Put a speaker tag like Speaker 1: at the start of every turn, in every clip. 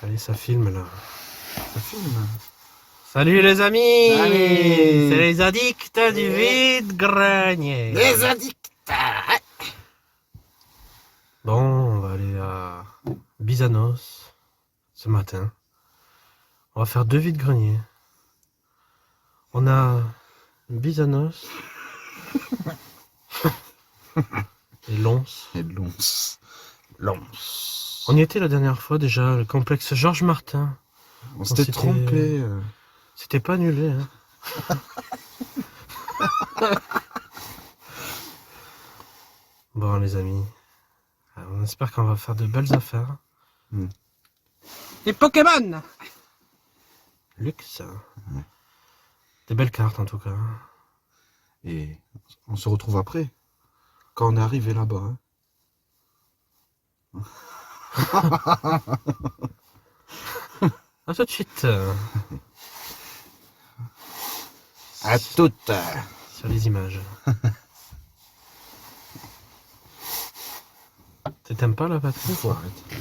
Speaker 1: Allez, ça filme là.
Speaker 2: Ça filme.
Speaker 1: Salut les amis.
Speaker 2: Allez.
Speaker 1: C'est les addicts du vide-grenier.
Speaker 2: Les addicts.
Speaker 1: Bon, on va aller à Bizanos ce matin. On va faire 2 vides-greniers. On a Bizanos et Lons.
Speaker 2: Et Lons.
Speaker 1: On y était la dernière fois déjà, le complexe Georges Martin.
Speaker 2: On s'était trompé.
Speaker 1: C'était pas annulé. Hein. Bon les amis, on espère qu'on va faire de belles affaires. Les Pokémon Luxe. Des belles cartes en tout cas.
Speaker 2: Et on se retrouve après, quand on est arrivé là-bas.
Speaker 1: A tout de suite.
Speaker 2: À toutes.
Speaker 1: Sur les images. T'aimes pas la batterie?
Speaker 2: Faut arrêter.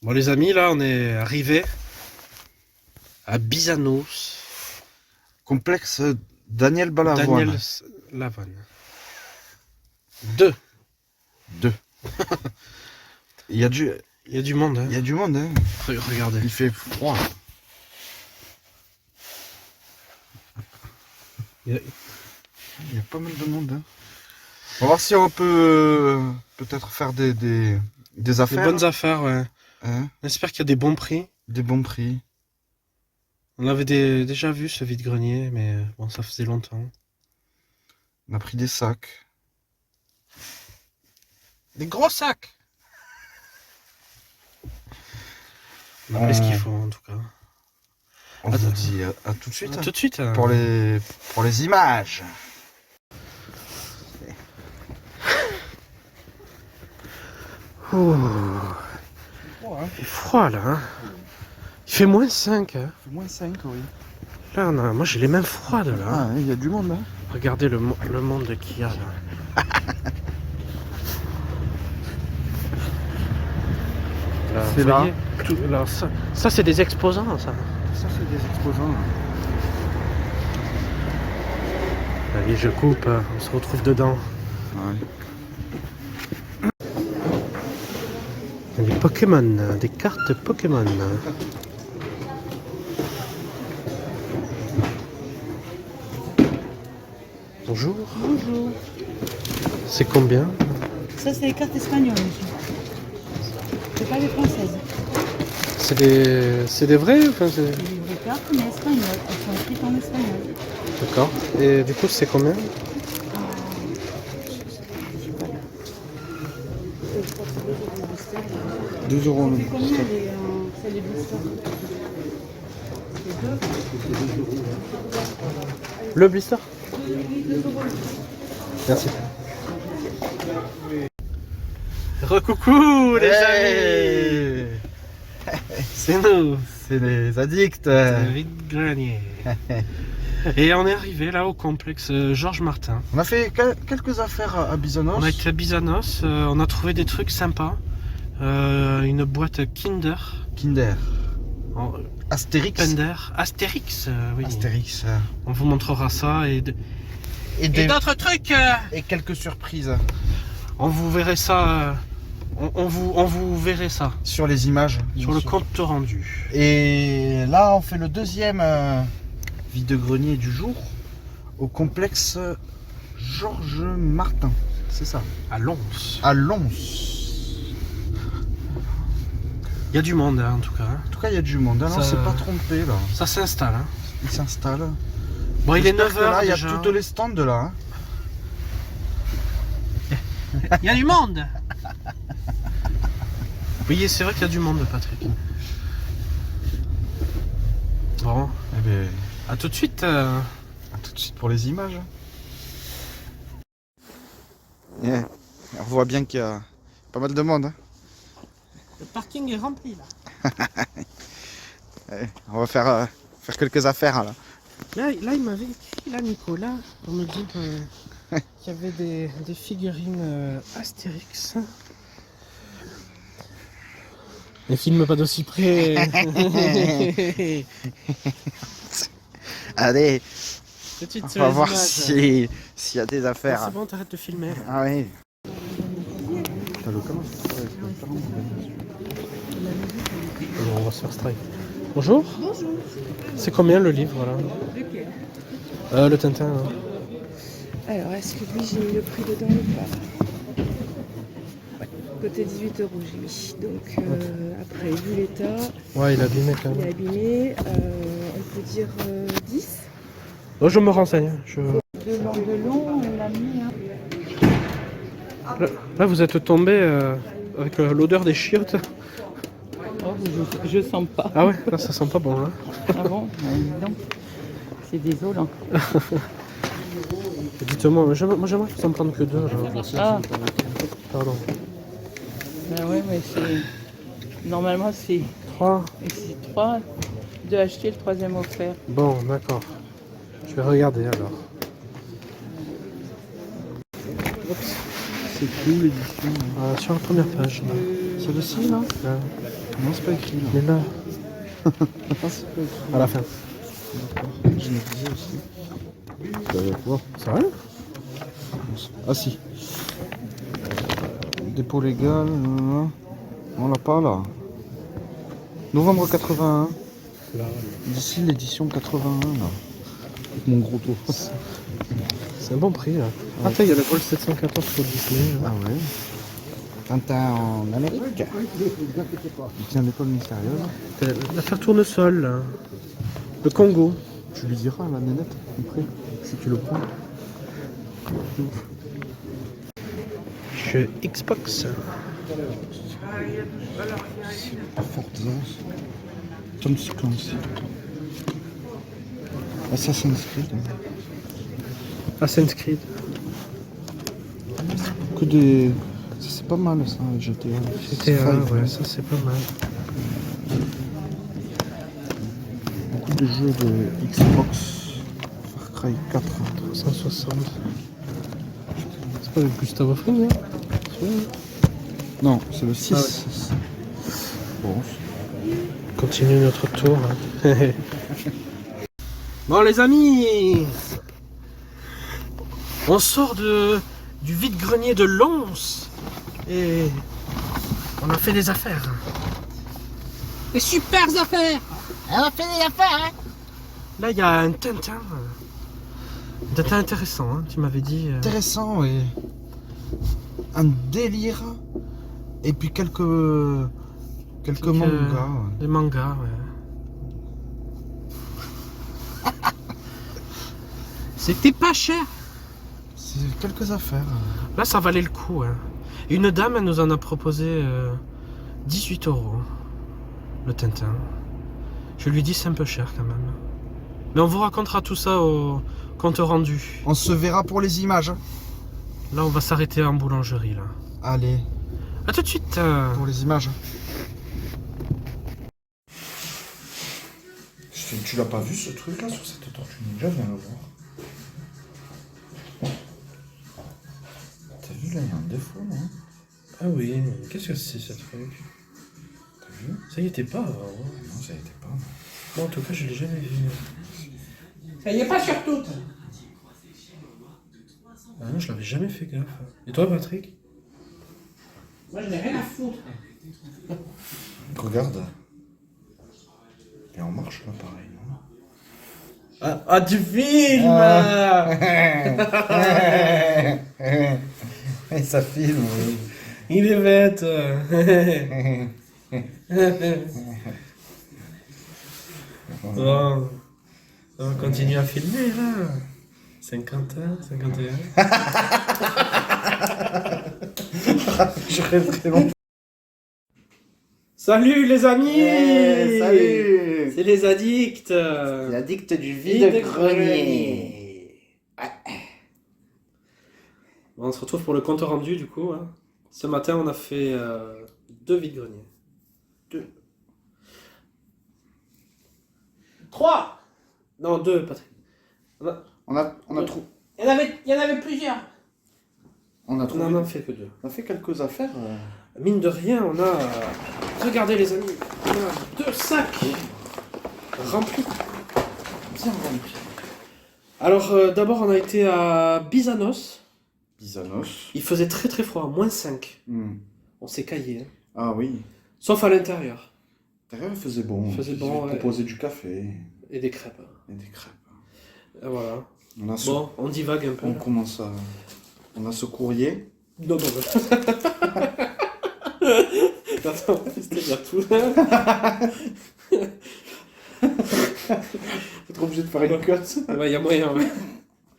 Speaker 1: Bon les amis, là on est arrivé à Bizanos.
Speaker 2: Complexe Daniel Balavoine.
Speaker 1: Daniel Lavoine. 2.
Speaker 2: Il y a du
Speaker 1: monde. Hein.
Speaker 2: Il y a du monde. Hein.
Speaker 1: Regardez.
Speaker 2: Il fait froid. Il y a pas mal de monde. Hein. On va voir si on peut peut-être faire des affaires.
Speaker 1: Des bonnes affaires, ouais.
Speaker 2: Hein?
Speaker 1: J'espère qu'il y a des bons prix.
Speaker 2: Des bons prix.
Speaker 1: On avait déjà vu ce vide-grenier, mais bon, ça faisait longtemps.
Speaker 2: On a pris des sacs.
Speaker 1: Des gros sacs. On a pris ce qu'il faut en tout cas.
Speaker 2: On vous dit à tout de suite.
Speaker 1: Tout de suite.
Speaker 2: Pour les images.
Speaker 1: Oh. Il fait froid là. Hein. Il fait moins 5. Hein.
Speaker 2: Il fait moins 5, oui.
Speaker 1: Là, moi j'ai les mains froides là.
Speaker 2: Ah, il y a du monde là.
Speaker 1: Regardez le monde qu'il y a là. Là,
Speaker 2: c'est là.
Speaker 1: Tout, là ça c'est des exposants ça.
Speaker 2: Ça c'est des exposants.
Speaker 1: Allez, je coupe, on se retrouve dedans.
Speaker 2: Ouais.
Speaker 1: Des Pokémon, des cartes Pokémon. Bonjour.
Speaker 3: Bonjour.
Speaker 1: C'est combien?
Speaker 3: Ça, c'est les cartes espagnoles, monsieur. C'est pas les françaises.
Speaker 1: C'est des vrais enfin,
Speaker 3: C'est des vraies cartes, mais espagnoles. Elles sont écrites en espagnol.
Speaker 1: D'accord. Et du coup, c'est combien?
Speaker 2: €2
Speaker 3: C'est combien c'est les blisters?
Speaker 1: Le blister? Merci. Recoucou les amis. C'est nous.
Speaker 2: C'est les addicts.
Speaker 1: C'est vide-grenier. Et on est arrivé là au complexe Georges Martin.
Speaker 2: On a fait quelques affaires à Bizanos.
Speaker 1: On a été à Bizanos, on a trouvé des trucs sympas. Une boîte Kinder.
Speaker 2: Astérix.
Speaker 1: Astérix, oui.
Speaker 2: Astérix.
Speaker 1: On vous montrera ça et d'autres trucs.
Speaker 2: Et quelques surprises.
Speaker 1: On vous verrez ça. On vous verrez ça.
Speaker 2: Sur les images.
Speaker 1: Sur le compte rendu.
Speaker 2: Et là, on fait le deuxième vide-grenier du jour au complexe Georges Martin. C'est ça.
Speaker 1: À Lons.
Speaker 2: À Lons.
Speaker 1: Il y a du monde hein, en tout cas.
Speaker 2: En tout cas, il y a du monde. On s'est pas trompé là.
Speaker 1: Ça s'installe. Hein.
Speaker 2: Il s'installe.
Speaker 1: Bon, il est 9h.
Speaker 2: Là, il y a toutes les stands de là.
Speaker 1: Hein. Il y a du monde. Oui, c'est vrai qu'il y a du monde, Patrick. Bon.
Speaker 2: Eh ben,
Speaker 1: à tout de suite.
Speaker 2: À tout de suite pour les images. Yeah. On voit bien qu'il y a pas mal de monde. Hein.
Speaker 1: Le parking est rempli là.
Speaker 2: Ouais, on va faire quelques affaires là.
Speaker 1: Là, il m'avait écrit, là, Nicolas, pour me dire qu'il y avait des figurines Astérix. Ne filme pas d'aussi près.
Speaker 2: Allez,
Speaker 1: Petite
Speaker 2: on va voir
Speaker 1: image.
Speaker 2: s'il y a des
Speaker 1: Ah,
Speaker 2: affaires.
Speaker 1: c'est bon, t'arrêtes de filmer.
Speaker 2: Ah oui.
Speaker 1: Alors, on va se faire strike. Bonjour.
Speaker 3: Bonjour.
Speaker 1: C'est combien le livre là?
Speaker 3: Lequel?
Speaker 1: Le Tintin. Hein.
Speaker 3: Alors, est-ce que lui, j'ai mis le prix dedans ou pas? Côté 18 €, j'ai mis. Donc, après, vu l'état,
Speaker 1: Ouais, il est abîmé quand
Speaker 3: il est
Speaker 1: même.
Speaker 3: abîmé. On peut dire 10.
Speaker 1: Oh, je me renseigne.
Speaker 3: De long, on l'a mis. Hein.
Speaker 1: Là, vous êtes tombé avec l'odeur des chiottes.
Speaker 4: Oh, je sens pas.
Speaker 1: Ah ouais, là ça sent pas bon là.
Speaker 4: Ah bon? Non. C'est désolant.
Speaker 1: Dites-moi, moi j'aimerais que vous en prendre que deux. Là.
Speaker 4: Ah,
Speaker 1: Pardon.
Speaker 4: ben ouais, mais c'est. Normalement, c'est
Speaker 1: 3.
Speaker 4: 3 de acheter, le troisième offert.
Speaker 1: Bon, d'accord. Je vais regarder alors. Oups.
Speaker 2: C'est cool l'édition.
Speaker 1: Sur la première page. Là.
Speaker 2: Celle-ci là
Speaker 1: Là.
Speaker 2: Non, c'est pas écrit là.
Speaker 1: Mais là,
Speaker 2: Ah, c'est pas écrit.
Speaker 1: à la fin.
Speaker 2: Je me disais aussi.
Speaker 1: C'est vrai?
Speaker 2: Ah si. Dépôt légal. On l'a pas là. Novembre 81.
Speaker 1: Là.
Speaker 2: D'ici l'édition 81 là. Avec mon gros taux.
Speaker 1: C'est un bon prix là. Ah, il y a le Vol 714 pour Disney. Là.
Speaker 2: Ah ouais. Tintin en Amérique. Il tient l'école mystérieuse.
Speaker 1: L'affaire Tournesol. Là. Le Congo.
Speaker 2: Tu lui diras à la nénette après, si tu le prends.
Speaker 1: Chez Xbox.
Speaker 2: Forza. Tom Clancy. Assassin's Creed.
Speaker 1: Assassin's Creed.
Speaker 2: Que des. Ça c'est pas mal ça, GTA.
Speaker 1: GTA, ouais, ça c'est pas mal.
Speaker 2: Beaucoup de jeux de Xbox. Far Cry 4.
Speaker 1: 360. C'est pas le Gustavo Fring, là?
Speaker 2: Non, c'est le 6.
Speaker 1: Ah
Speaker 2: Bon.
Speaker 1: Continue notre tour. Hein. Bon les amis, on sort du vide-grenier de Lons et on a fait des affaires. Des super affaires.
Speaker 5: On a fait des affaires, hein.
Speaker 1: Là il y a un Tintin. Un Tintin intéressant, hein, tu m'avais dit.
Speaker 2: Intéressant et un délire. Et puis quelques mangas.
Speaker 1: Des mangas, ouais. C'était pas cher.
Speaker 2: C'est quelques affaires.
Speaker 1: Là, ça valait le coup. Hein. Une dame, elle nous en a proposé 18 €. Le Tintin. Je lui dis c'est un peu cher quand même. Mais on vous racontera tout ça au compte rendu.
Speaker 2: On se verra pour les images.
Speaker 1: Là, on va s'arrêter en boulangerie. Là.
Speaker 2: Allez,
Speaker 1: A tout de suite.
Speaker 2: pour les images. Tu l'as pas vu ce truc là sur cette tortue ninja? Viens le voir. T'as vu là, il y a un défaut non?
Speaker 1: Ah oui, qu'est-ce que c'est ce truc?
Speaker 2: T'as vu?
Speaker 1: Ça y était pas avant.
Speaker 2: Non, ça y était pas.
Speaker 1: Moi, en tout cas, je l'ai jamais vu. Ça y est pas sur toutes. Ah non, je l'avais jamais fait gaffe. Et toi, Patrick? Moi, je n'ai rien à foutre.
Speaker 2: Regarde. Et en marche là pareil, non?
Speaker 1: Ah, tu filmes.
Speaker 2: Et ça filme, oui.
Speaker 1: Il est bête. Bon, on continue à filmer là. 51, 51.
Speaker 2: Je rêverais long.
Speaker 1: Salut les amis.
Speaker 2: Salut.
Speaker 1: C'est les addicts.
Speaker 2: L'addict du
Speaker 1: vide-grenier. Bon, on se retrouve pour le compte rendu du coup. Hein. Ce matin, on a fait 2 vide-greniers. 2. 3. Non, 2, Patrick.
Speaker 2: On a trouvé.
Speaker 5: Il y en avait plusieurs.
Speaker 2: On a
Speaker 1: On
Speaker 2: trouvé.
Speaker 1: en a fait que 2.
Speaker 2: On a fait quelques affaires.
Speaker 1: Mine de rien, on a Regardez les amis, on a 2 sacs remplis.
Speaker 2: Bien rempli.
Speaker 1: Alors d'abord on a été à Bizanos.
Speaker 2: Bizanos.
Speaker 1: Il faisait très très froid, -5.
Speaker 2: Hmm.
Speaker 1: On s'est caillé. Hein.
Speaker 2: Ah oui.
Speaker 1: Sauf à l'intérieur.
Speaker 2: Derrière, il faisait bon.
Speaker 1: Il faisait
Speaker 2: Ils
Speaker 1: bon,
Speaker 2: avaient
Speaker 1: ouais.
Speaker 2: proposé du café
Speaker 1: Et des crêpes.
Speaker 2: et des crêpes.
Speaker 1: Et voilà.
Speaker 2: On a ce,
Speaker 1: Bon, on divague un peu.
Speaker 2: on
Speaker 1: là.
Speaker 2: commence à... On a ce courrier.
Speaker 1: Non, non, non. Attends, c'était bien tout.
Speaker 2: T'es trop obligé de faire une cut.
Speaker 1: Ouais, il y a moyen, ouais.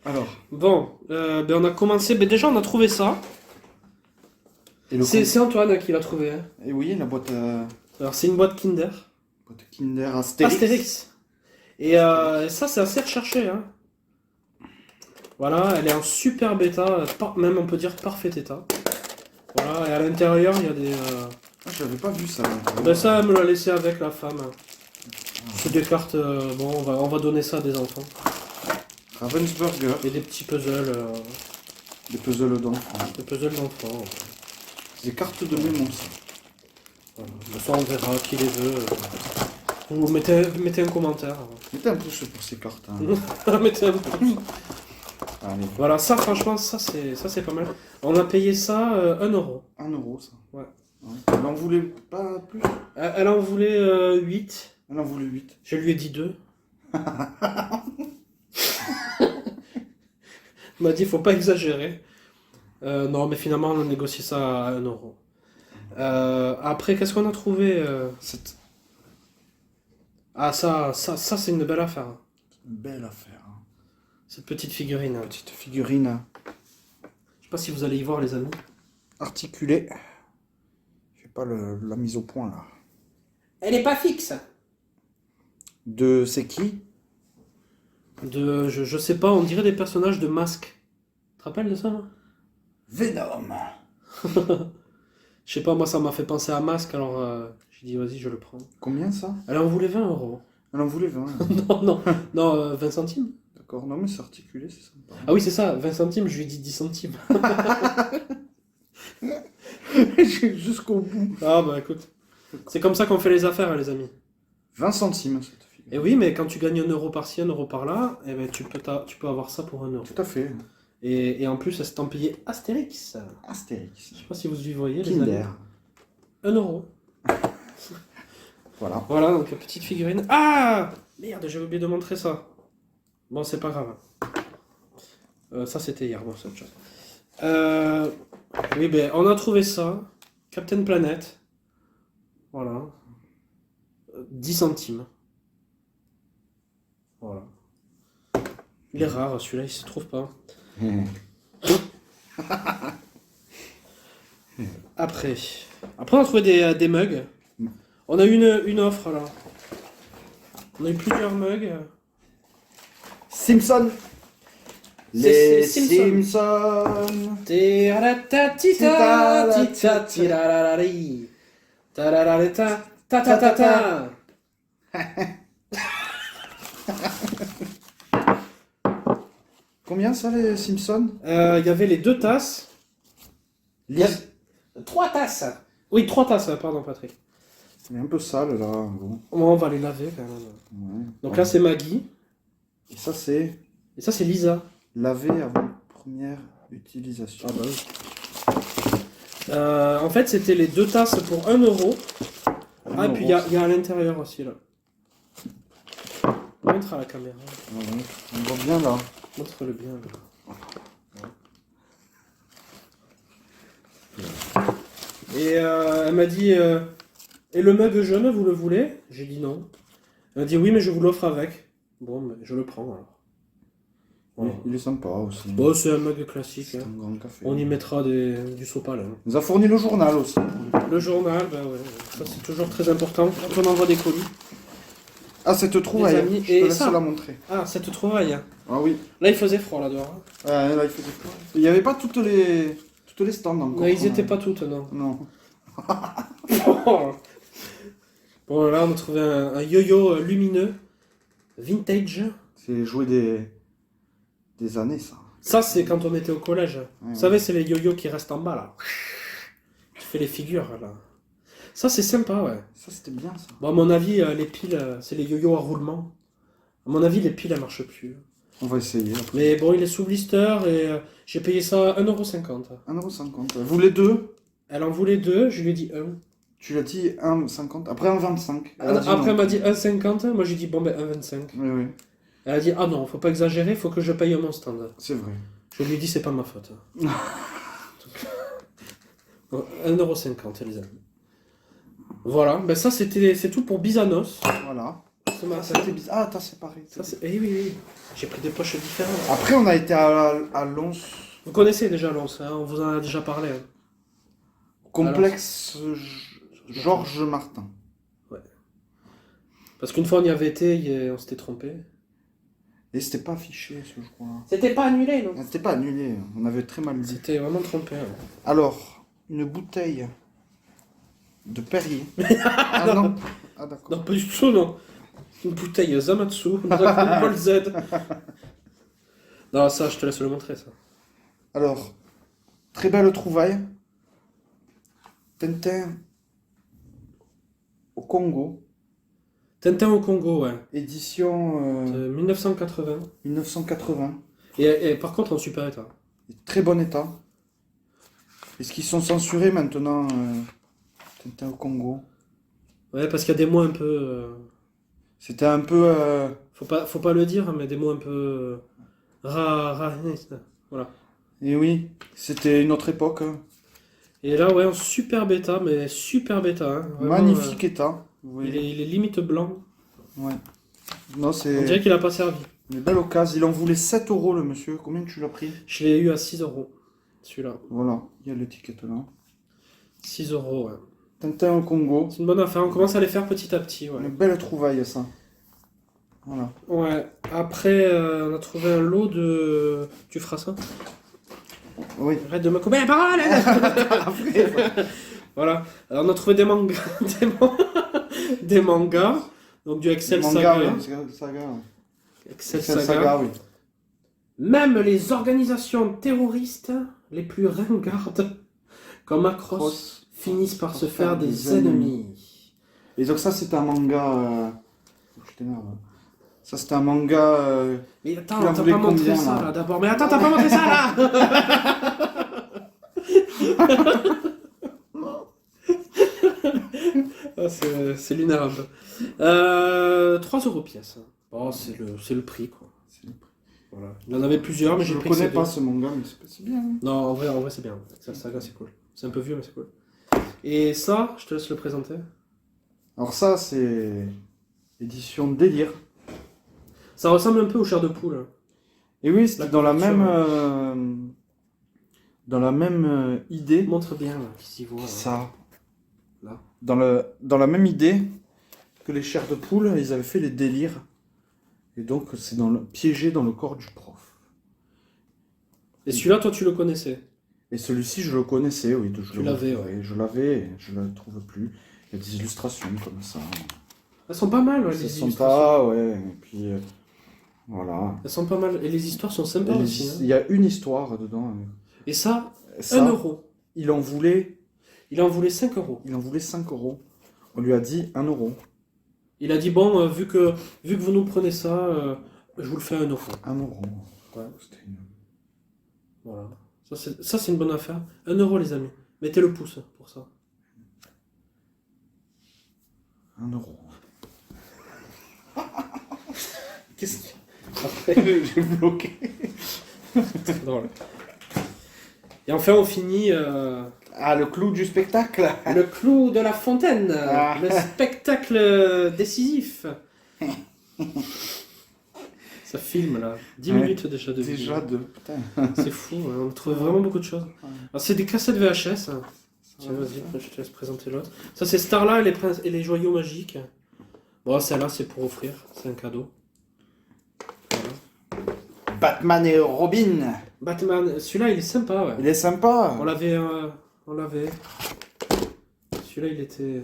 Speaker 2: Alors.
Speaker 1: Bon, ben on a commencé. Ben déjà, on a trouvé ça.
Speaker 2: Et le
Speaker 1: C'est Antoine qui l'a trouvé. Hein.
Speaker 2: Et oui, la boîte,
Speaker 1: Alors, c'est une boîte Kinder.
Speaker 2: boîte Kinder Astérix.
Speaker 1: Astérix. Et ça, c'est assez recherché. Hein. Voilà, elle est en super bêta, même on peut dire parfait état. Voilà, et à l'intérieur, il y a des...
Speaker 2: Ah, j'avais pas vu ça.
Speaker 1: Ben ça, elle me l'a laissé avec la femme. C'est des cartes... bon, on va donner ça à des enfants.
Speaker 2: Ravensburger.
Speaker 1: Et des petits puzzles.
Speaker 2: Des puzzles d'enfants.
Speaker 1: Des puzzles d'enfants.
Speaker 2: Des cartes de mémoire.
Speaker 1: Voilà. Ben ça, on verra qui les veut. Vous mettez un commentaire.
Speaker 2: Mettez un pouce pour ces cartes. Hein.
Speaker 1: Mettez un pouce.
Speaker 2: Allez.
Speaker 1: Voilà, ça, franchement, ça c'est pas mal. On a payé ça 1 euro.
Speaker 2: 1 euro, ça.
Speaker 1: Ouais.
Speaker 2: Elle en voulait pas plus.
Speaker 1: Elle en voulait 8.
Speaker 2: Elle en voulait 8.
Speaker 1: Je lui ai dit 2. Il m'a dit, faut pas exagérer. Non, mais finalement, on a négocié ça à 1 euro. Après, qu'est-ce qu'on a trouvé Ah, ça c'est une belle affaire.
Speaker 2: Une belle affaire.
Speaker 1: Cette petite figurine.
Speaker 2: Petite figurine
Speaker 1: Je sais pas si vous allez y voir, les amis.
Speaker 2: articulée. J'ai pas la mise au point là.
Speaker 5: Elle est pas fixe.
Speaker 2: De c'est qui?
Speaker 1: Je sais pas, on dirait des personnages de Masque. Tu te rappelles de ça, là?
Speaker 2: Venom.
Speaker 1: Je sais pas, moi ça m'a fait penser à Masque, alors j'ai dit vas-y, je le prends.
Speaker 2: Combien ça?
Speaker 1: Elle en voulait 20 euros.
Speaker 2: Elle en voulait 20.
Speaker 1: Non, 20 centimes.
Speaker 2: D'accord, non mais c'est articulé, c'est sympa.
Speaker 1: Ah oui, c'est ça, 20 centimes, je lui ai dit 10 centimes.
Speaker 2: Jusqu'au bout.
Speaker 1: Ah bah écoute, c'est comme ça qu'on fait les affaires, les amis.
Speaker 2: 20 centimes cette figurine.
Speaker 1: Et oui, mais quand tu gagnes 1 euro par-ci, 1 euro par-là, eh ben, tu peux avoir ça pour 1 euro.
Speaker 2: Tout à fait.
Speaker 1: Et en plus, elle s'est estampillée Astérix.
Speaker 2: Astérix.
Speaker 1: Je sais pas si vous y voyez, les
Speaker 2: Kinder.
Speaker 1: amis. 1 euro.
Speaker 2: Voilà.
Speaker 1: Voilà, donc la petite figurine. Ah merde, j'ai oublié de montrer ça. Bon, c'est pas grave. Ça, c'était hier, bon, c'est autre chose. Oui, ben, on a trouvé ça. Captain Planet. Voilà. 10 centimes. Voilà. Il est rare, celui-là, il se trouve pas. Après, on a trouvé des mugs. On a eu une offre, là. On a eu plusieurs mugs.
Speaker 2: Simpson.
Speaker 1: C'est
Speaker 2: Les
Speaker 1: Simpsons.
Speaker 2: Simpsons. Combien ça les Simpsons?
Speaker 1: Il y avait les 2 tasses.
Speaker 2: Lise.
Speaker 5: 3 tasses.
Speaker 1: Oui, 3 tasses, pardon Patrick.
Speaker 2: Il est un peu sale là. Bon.
Speaker 1: On va les laver quand même.
Speaker 2: Ouais.
Speaker 1: Donc là c'est Maggie.
Speaker 2: Et ça c'est
Speaker 1: Et ça c'est Lisa.
Speaker 2: lavé avant première utilisation.
Speaker 1: Ah bah oui. En fait c'était les 2 tasses pour 1 euro. Ah, et puis il y a à l'intérieur aussi là. Montre à la caméra.
Speaker 2: Ouais, on voit bien là.
Speaker 1: Montre-le bien. Là. Et elle m'a dit et le mug jaune vous le voulez? J'ai dit non. Elle m'a dit oui mais je vous l'offre avec. Bon mais je le prends alors. Voilà.
Speaker 2: Il est sympa aussi.
Speaker 1: Bon c'est un mug classique.
Speaker 2: C'est
Speaker 1: Hein.
Speaker 2: un grand café.
Speaker 1: On y mettra du sopalin.
Speaker 2: Il nous a fourni le journal aussi.
Speaker 1: Le journal, bah ouais, ça c'est toujours très important quand on envoie des colis.
Speaker 2: Ah cette trouvaille.
Speaker 1: Les amis,
Speaker 2: Je te
Speaker 1: et
Speaker 2: laisse
Speaker 1: ça.
Speaker 2: la montrer.
Speaker 1: Ah, cette trouvaille.
Speaker 2: Ah oui.
Speaker 1: Là il faisait froid là dehors.
Speaker 2: Ouais, là il faisait froid. Il n'y avait pas toutes les stands encore.
Speaker 1: Non, ils étaient pas toutes, non.
Speaker 2: Non.
Speaker 1: Bon là on a trouvé un yo-yo lumineux, vintage.
Speaker 2: C'est les jouets des années ça.
Speaker 1: Ça c'est quand on était au collège. Vous
Speaker 2: Ouais.
Speaker 1: savez c'est les yo-yo qui restent en bas là. Tu fais les figures là. Ça, c'est sympa, ouais.
Speaker 2: Ça, c'était bien, ça.
Speaker 1: Bon, à mon avis, les piles, c'est les yo-yo à roulement. À mon avis, les piles, elles marchent plus.
Speaker 2: On va essayer. Après.
Speaker 1: Mais bon, il est sous blister et j'ai payé ça 1,50 €.
Speaker 2: 1,50 €. Vous les deux?
Speaker 1: Elle en voulait 2, je lui ai dit 1.
Speaker 2: Tu l'as dit 1,50. Après 1,25.
Speaker 1: Après, elle m'a dit 1,50. Moi, j'ai dit bon, ben 1,25.
Speaker 2: Oui, oui.
Speaker 1: Elle a dit ah non, faut pas exagérer, faut que je paye mon stand.
Speaker 2: C'est vrai.
Speaker 1: Je lui ai dit c'est pas ma faute. Bon, 1,50 € les amis. Voilà, ben ça c'est tout pour Bizanos.
Speaker 2: Voilà.
Speaker 1: Ce matin.
Speaker 2: Ça, c'était bizarre. Ah, t'as séparé.
Speaker 1: Ça, eh oui, oui. J'ai pris des poches différentes.
Speaker 2: Après, on a été à Lons.
Speaker 1: Vous connaissez déjà Lons, hein, on vous en a déjà parlé. Hein.
Speaker 2: Complexe Georges Martin.
Speaker 1: Ouais. Parce qu'une fois on y avait été, on s'était trompé.
Speaker 2: Et c'était pas affiché, ce jour-là.
Speaker 5: C'était pas annulé, non?
Speaker 2: C'était pas annulé. On avait très mal lu.
Speaker 1: C'était vraiment trompé. Hein.
Speaker 2: Alors, une bouteille de Perrier. Ah non. Ah d'accord.
Speaker 1: Non, pas du tout, non. Une bouteille Zamatsu, Dragon Z. Non, ça, je te laisse le montrer, ça.
Speaker 2: Alors, très belle trouvaille. Tintin au Congo.
Speaker 1: Tintin au Congo, ouais.
Speaker 2: Édition
Speaker 1: 1980.
Speaker 2: 1980.
Speaker 1: Et par contre, en super état.
Speaker 2: Très bon état. Est-ce qu'ils sont censurés maintenant Tintin au Congo.
Speaker 1: Ouais, parce qu'il y a des mots un peu...
Speaker 2: C'était un peu...
Speaker 1: Faut pas le dire, mais des mots un peu... Voilà.
Speaker 2: Et oui, c'était une autre époque. Hein.
Speaker 1: Et là, ouais, en super bêta, mais super bêta. Hein. Vraiment,
Speaker 2: Magnifique état. Vous voyez.
Speaker 1: il est limite blanc.
Speaker 2: Ouais. Non,
Speaker 1: On
Speaker 2: c'est
Speaker 1: dirait qu'il a pas servi.
Speaker 2: une belle occasion. Il en voulait 7 € le monsieur. Combien tu l'as pris?
Speaker 1: Je l'ai eu à 6 €. Celui-là.
Speaker 2: Voilà, il y a l'étiquette là.
Speaker 1: 6 €, ouais.
Speaker 2: Tintin au Congo.
Speaker 1: C'est une bonne affaire. On commence à les faire petit à petit, ouais.
Speaker 2: Une belle trouvaille ça. Voilà.
Speaker 1: Ouais. Après, on a trouvé un lot de... Tu feras ça?
Speaker 2: Oui.
Speaker 1: Arrête de me couper la parole. Voilà. Alors, on a trouvé des mangas. Des mangas. Donc du Excel
Speaker 2: Manga,
Speaker 1: Saga.
Speaker 2: oui, Saga.
Speaker 1: Excel
Speaker 2: Excel
Speaker 1: Saga.
Speaker 2: Saga, oui.
Speaker 1: Même les organisations terroristes les plus ringardes, comme Macross,
Speaker 2: Cross.
Speaker 1: finissent par se faire des ennemis.
Speaker 2: Et donc ça c'est un manga... Je t'énerve. Ça c'est un manga...
Speaker 1: Mais attends,
Speaker 2: Tu en
Speaker 1: t'as
Speaker 2: voulais
Speaker 1: pas montré
Speaker 2: combien,
Speaker 1: ça
Speaker 2: là
Speaker 1: là d'abord. Mais attends, t'as pas montré ça là. Ah, c'est lunaire un peu. 3 € pièce. Oh, c'est le prix quoi.
Speaker 2: C'est le prix.
Speaker 1: Voilà. Il y en avait plusieurs, mais
Speaker 2: Je
Speaker 1: j'ai
Speaker 2: ne
Speaker 1: pris
Speaker 2: connais
Speaker 1: ces
Speaker 2: pas
Speaker 1: deux.
Speaker 2: ce manga, mais c'est bien. Hein.
Speaker 1: Non, en vrai c'est bien. Excel Saga c'est cool. C'est un peu vieux, mais c'est cool. Et ça, je te laisse le présenter.
Speaker 2: Alors ça c'est... Édition Délire.
Speaker 1: Ça ressemble un peu au chair de poule. Hein.
Speaker 2: Et oui, c'était
Speaker 1: La
Speaker 2: dans la
Speaker 1: couverture,
Speaker 2: même... dans la même idée.
Speaker 1: Montre bien là, qui s'y voit.
Speaker 2: Ça.
Speaker 1: Là.
Speaker 2: Dans la même idée que les chairs de poule, ils avaient fait les délires. Et donc, c'est piégé dans le corps du prof.
Speaker 1: Et celui-là, toi, tu le connaissais.
Speaker 2: Et celui-ci, je le connaissais, oui.
Speaker 1: Tu l'avais, ouais.
Speaker 2: Je l'avais, je ne le trouve plus. Il y a des illustrations comme ça.
Speaker 1: Elles sont pas mal, ouais,
Speaker 2: C'est
Speaker 1: les illustrations.
Speaker 2: sympa, ouais. Et puis, voilà.
Speaker 1: Elles sont pas mal. Et les histoires sont
Speaker 2: Et
Speaker 1: sympas aussi. Hein.
Speaker 2: il y a une histoire dedans.
Speaker 1: Et ça,
Speaker 2: Ça,
Speaker 1: 1 €.
Speaker 2: Il en voulait
Speaker 1: 5 €.
Speaker 2: Il en voulait 5 €. On lui a dit 1 €.
Speaker 1: Il a dit, bon, vu que vous nous prenez ça, je vous le fais à 1 €.
Speaker 2: 1 €.
Speaker 1: Ouais.
Speaker 2: C'était une...
Speaker 1: Voilà. Ça, c'est une bonne affaire. 1 € les amis. Mettez le pouce pour ça.
Speaker 2: 1 €.
Speaker 1: Qu'est-ce que...
Speaker 2: J'ai bloqué.
Speaker 1: C'est drôle. Et enfin, on finit
Speaker 2: Ah, le clou du spectacle.
Speaker 1: le clou de la fontaine,
Speaker 2: Ah.
Speaker 1: le spectacle décisif. Ça filme là. 10
Speaker 2: Ouais.
Speaker 1: minutes déjà de vidéo.
Speaker 2: Déjà deux. Putain.
Speaker 1: C'est fou, hein, on trouve vraiment beaucoup de choses. Alors, c'est des cassettes VHS. Hein. Tiens, vas-y, je te laisse présenter l'autre. Ça, c'est Starla et les joyaux magiques. Bon, celle-là, c'est pour offrir. C'est un cadeau. Voilà.
Speaker 2: Batman et Robin.
Speaker 1: Batman, celui-là, il est sympa, ouais.
Speaker 2: Il est sympa.
Speaker 1: On l'avait. Celui-là, il était.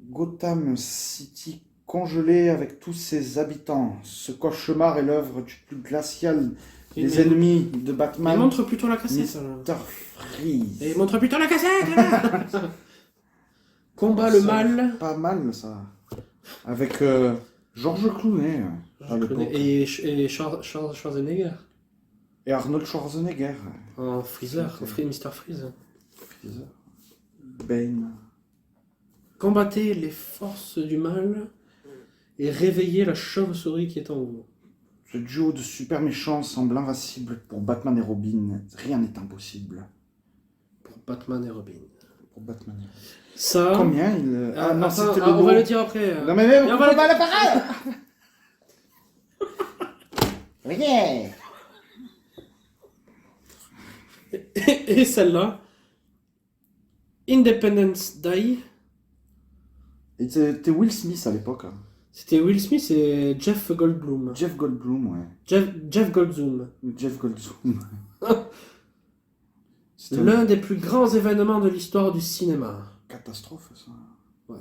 Speaker 2: Gotham City congelé avec tous ses habitants. Ce cauchemar est l'œuvre du plus glacial Les ennemis de
Speaker 1: Mais
Speaker 2: Batman.
Speaker 1: montre plutôt la cassette. là.
Speaker 2: Mr. Freeze.
Speaker 1: Et montre plutôt la cassette. Là. Combat le
Speaker 2: Ça,
Speaker 1: mal.
Speaker 2: Pas mal ça. Avec Georges Clooney à l'époque.
Speaker 1: Et Charles Schwarzenegger.
Speaker 2: Et Arnold Schwarzenegger.
Speaker 1: En Freezer, Mr. Freeze.
Speaker 2: Freezer. Bane.
Speaker 1: Combattez les forces du mal et réveillez la chauve-souris qui est en vous.
Speaker 2: Ce duo de super méchants semble invincible pour Batman et Robin. Rien n'est impossible
Speaker 1: Pour Batman et Robin.
Speaker 2: pour Batman.
Speaker 1: Ça.
Speaker 2: Combien il...
Speaker 1: Ah,
Speaker 2: non,
Speaker 1: attends,
Speaker 2: c'était le
Speaker 1: on
Speaker 2: mot.
Speaker 1: va le dire après.
Speaker 2: Non mais
Speaker 1: Et on va le-
Speaker 2: pas la parade. Yeah.
Speaker 1: Et celle-là. Independence Day.
Speaker 2: Et c'était Will Smith à l'époque. Hein.
Speaker 1: C'était Will Smith et Jeff Goldblum.
Speaker 2: Jeff Goldblum, ouais.
Speaker 1: Jeff Goldblum.
Speaker 2: Jeff Goldblum. C'était
Speaker 1: L'un des plus grands événements de l'histoire du cinéma.
Speaker 2: une catastrophe, ça.
Speaker 1: Ouais,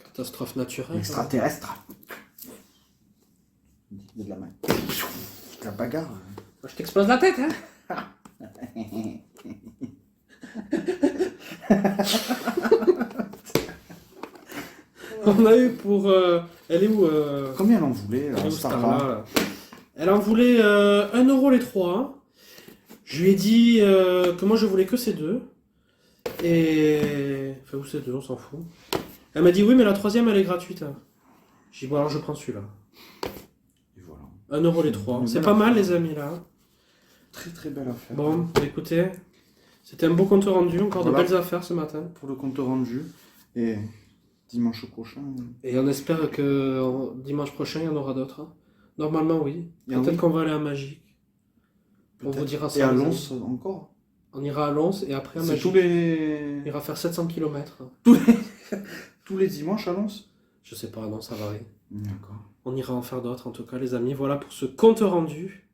Speaker 1: catastrophe naturelle.
Speaker 2: Extraterrestre. Il y a de la main. De la bagarre.
Speaker 1: Moi, je t'explose la tête, hein. On a eu pour... elle est où
Speaker 2: Combien elle en voulait,
Speaker 1: elle est où,
Speaker 2: Starla
Speaker 1: Starla, là Elle en voulait 1 euro les 3. Je lui ai dit que moi je voulais que ces deux. Et... Enfin, où ces deux, on s'en fout. Elle m'a dit oui, mais la 3e elle est gratuite. J'ai dit bon, alors je prends celui-là.
Speaker 2: Et voilà.
Speaker 1: 1 euro les 3.
Speaker 2: Une
Speaker 1: C'est
Speaker 2: belle
Speaker 1: pas mal,
Speaker 2: affaire.
Speaker 1: les amis, là.
Speaker 2: Très très belle affaire.
Speaker 1: Bon, écoutez, c'était un beau compte rendu, encore
Speaker 2: Voilà.
Speaker 1: de belles affaires ce matin.
Speaker 2: Pour le compte rendu. Et dimanche prochain.
Speaker 1: Et on espère que dimanche prochain, il y en aura d'autres. Hein. Normalement, oui.
Speaker 2: Ah
Speaker 1: Peut-être
Speaker 2: oui.
Speaker 1: qu'on va aller à Magique. On
Speaker 2: peut-être.
Speaker 1: vous dira ça.
Speaker 2: Et à
Speaker 1: les
Speaker 2: Lons
Speaker 1: amis.
Speaker 2: encore.
Speaker 1: On ira à Lons et après à
Speaker 2: C'est
Speaker 1: Magique.
Speaker 2: tous les...
Speaker 1: On ira faire 700 km.
Speaker 2: tous les dimanches à Lons.
Speaker 1: Je sais pas, non, ça varie.
Speaker 2: D'accord.
Speaker 1: On ira en faire d'autres, en tout cas, les amis. Voilà pour ce compte rendu.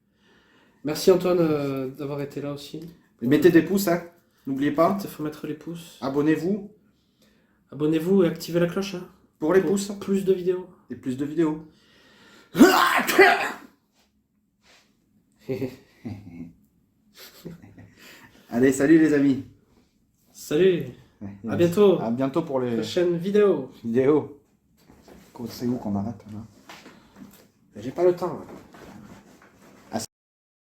Speaker 1: Merci Antoine d'avoir été là aussi.
Speaker 2: Et mettez des pouces, hein. N'oubliez pas.
Speaker 1: Il faut mettre les pouces.
Speaker 2: Abonnez-vous
Speaker 1: Abonnez-vous et activez la cloche. Hein,
Speaker 2: pour les
Speaker 1: pour
Speaker 2: pouces.
Speaker 1: plus de vidéos.
Speaker 2: Et plus de vidéos. Allez, salut les amis.
Speaker 1: Salut, à bientôt.
Speaker 2: À bientôt pour les
Speaker 1: Prochaine vidéo.
Speaker 2: vidéos. C'est où qu'on arrête là?
Speaker 1: J'ai pas le temps. Là.